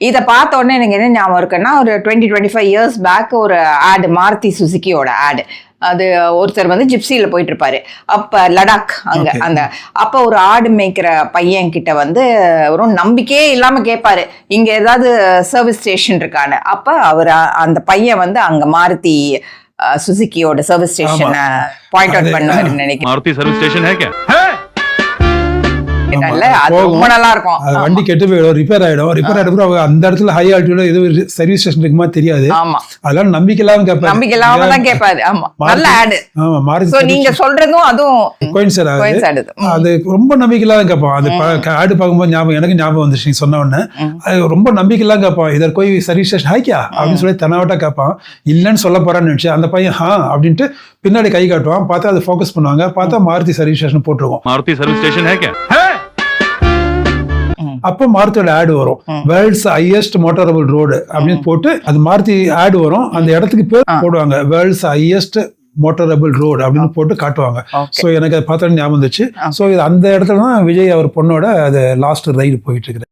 இதை பார்த்த உடனே எனக்கு என்ன ஞாபகம் இருக்குன்னா, ஒரு 20-25 இயர்ஸ் பேக் ஒரு ஆடு, மாருதி சுசுக்கியோட ஆடு. அது ஒருத்தர் வந்து ஜிப்சியில போயிட்டு இருப்பாரு. அப்ப லடாக் அங்க அப்ப ஒரு ஆடு மேய்க்கிற பையன் கிட்ட வந்து ஒரு நம்பிக்கையே இல்லாம கேட்பாரு, இங்க ஏதாவது சர்வீஸ் ஸ்டேஷன் இருக்கான்னு. அப்ப அவர் அந்த பையன் வந்து அங்க மாருதி சுசுக்கியோட சர்வீஸ் ஸ்டேஷனை பாயிண்ட் அவுட் பண்ணுவாரு நினைக்கிறேன். மாருதி சர்வீஸ் ஸ்டேஷன் ரொம்ப நல்லா இருக்கும். வண்டி கெட்டு போயிடும், ரிப்பேர் ஆயிடும். அந்த இடத்துல ஹை ஆல்டிடியூட்ல எது சர்வீஸ் ஸ்டேஷன் இருக்குமா தெரியாது. அதெல்லாம் நம்பிக்கை இல்லாம கேட்பாரு. நீங்க சொல்றதும் அதுவும் அது ரொம்ப நம்பிக்கை இல்லாத கேட்பான். அது ஆடு பார்க்கும்போது ஞாபகம், எனக்கு ஞாபகம் வந்துச்சு நீ சொன்ன உடனே. அது ரொம்ப நம்பிக்கை இல்லாம கேட்பான், இதற்கு போய் சர்வீஸ் ஸ்டேஷன் ஹாய்க்கியா அப்படின்னு சொல்லி தனவட்டா கேட்பான். இல்லைன்னு சொல்ல போறான்னு நினைச்சு அந்த பையன் அப்படின்ட்டு பின்னாடி கை காட்டுவான். பார்த்தா அதை ஃபோக்கஸ் பண்ணுவாங்க. பார்த்தா மாருதி சர்வீஸ் ஸ்டேஷன் போட்டுருவோம். மாருதி சர்வீஸ் ஸ்டேஷன் அப்போ மாருதியோட ஆடு வரும், வேர்ல்ட்ஸ் ஹையஸ்ட் மோட்டரபிள் ரோடு அப்படின்னு போட்டு அது மாருதி ஆடு வரும். அந்த இடத்துக்கு பேர் போடுவாங்க, வேர்ல்ட்ஸ் ஹையஸ்ட் மோட்டரபிள் ரோடு அப்படின்னு போட்டு காட்டுவாங்க. ஸோ எனக்கு அதை பார்த்தோன்னு ஞாபகம் வந்துச்சு. ஸோ அந்த இடத்துல தான் விஜய் அவர் பொண்ணோட அது லாஸ்ட் ரைடு போயிட்டு இருக்குது.